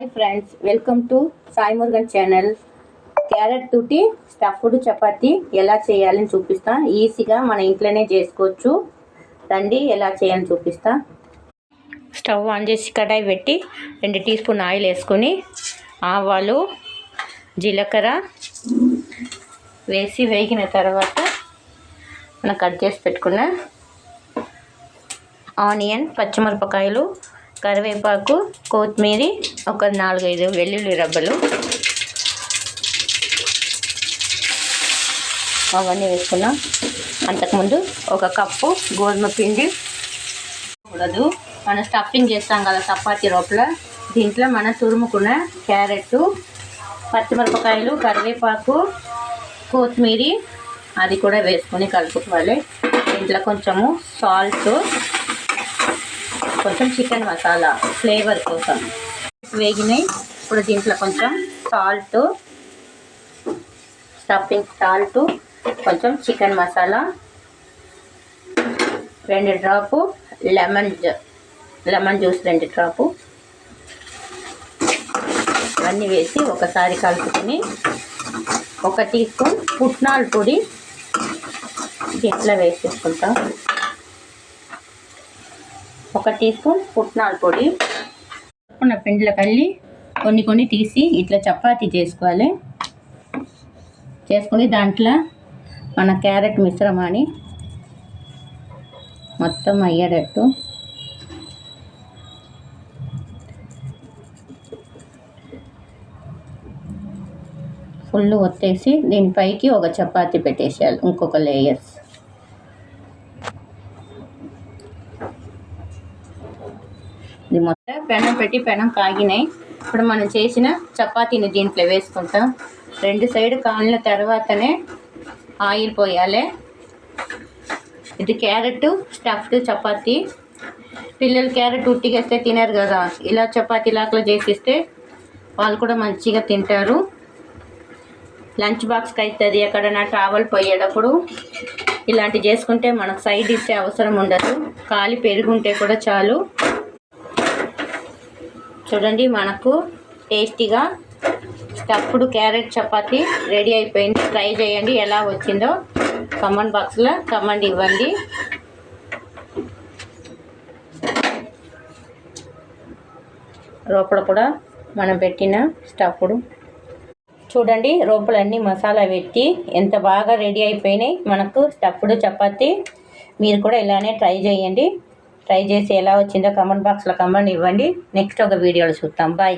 Hi friends, welcome to Sai Murugan channel. Carrot తోటి stuffed chapati ఎలా చేయాలని చూపిస్తా. ఈజీగా మన ఇంట్లోనే చేసుకోవచ్చు. రండి ఎలా చేయాలని చూపిస్తా. స్టవ్ ఆన్ చేసి కడాయి పెట్టి 2 టీ స్పూన్ ఆయిల్ వేసుకొని ఆవాలు జీలకర్ర వేసి వేగిన తర్వాత మనం కట్ చేసి పెట్టుకున్న ఆనియన్, పచ్చిమిరపకాయలు, కరివేపాకు, కొత్తిమీర, ఒక 4-5 వెల్లుల్లి రబ్బలు అవన్నీ వేసుకున్నాం. అంతకుముందు 1 కప్పు గోధుమ పిండి కూడదు. మనం స్టఫింగ్ చేస్తాం కదా చపాతీ లోపల, దీంట్లో మనం తురుముకున్న క్యారెట్, పచ్చిమిరపకాయలు, కరివేపాకు, కొత్తిమీర అది కూడా వేసుకొని కలుపుకోవాలి. దీంట్లో కొంచెము సాల్ట్, కొంచెం చికెన్ మసాలా ఫ్లేవర్ కోసం వేగినాయి. ఇప్పుడు దీంట్లో కొంచెం సాల్ట్, స్టఫింగ్ సాల్ట్, కొంచెం chicken masala, 2 drop lemon juice, 2 drop అన్నీ వేసి ఒకసారి కలుపుకొని 1 టీ స్పూన్ పుట్నాల పొడి దీంట్లో వేసేసుకుంటాం. 1 టీ స్పూన్ పుట్నాల పొడి ఉన్న పిండిలో కల్లి కొన్ని తీసి ఇట్లా చపాతీ చేసుకొని దాంట్లో మన క్యారెట్ మిశ్రమాన్ని మొత్తం అయ్యేటట్టు ఫుల్ ఒత్తేసి దీనిపైకి ఒక చపాతీ పెట్టేసేయాలి. ఇంకొక లేయర్స్ ఇది మొత్తం పెనం కాగినాయి. ఇప్పుడు మనం చేసిన చపాతీని దీంట్లో వేసుకుంటాం. 2 సైడ్ కాలిన తర్వాతనే ఆయిల్ పోయాలి. ఇది క్యారెట్ స్టఫ్డ్ చపాతీ. పిల్లలు క్యారెట్ ఉట్టిగేస్తే తినరు కదా, ఇలా చపాతీ లాగా చేసిస్తే వాళ్ళు కూడా మంచిగా తింటారు. లంచ్ బాక్స్కి అవుతుంది. ఎక్కడైనా ట్రావెల్ పోయేటప్పుడు ఇలాంటి చేసుకుంటే మనకు సైడ్ ఇచ్చే అవసరం ఉండదు. కాలి పెరుగుంటే కూడా చాలు. చూడండి, మనకు టేస్టీగా స్టఫ్డ్ క్యారెట్ చపాతీ రెడీ అయిపోయింది. ట్రై చేయండి, ఎలా వచ్చిందో కామెంట్ బాక్స్లో కామెంట్ ఇవ్వండి. లోపల కూడా మనం పెట్టిన స్టఫ్డ్ చూడండి, లోపలన్నీ మసాలా పెట్టి ఎంత బాగా రెడీ అయిపోయినాయి మనకు స్టఫ్డ్ చపాతీ. మీరు కూడా ఇలానే ట్రై చేయండి. ట్రై చేసి ఎలా వచ్చిందో కామెంట్ బాక్స్లో కామెంట్ ఇవ్వండి. నెక్స్ట్ ఒక వీడియోలో చూద్దాం. బాయ్.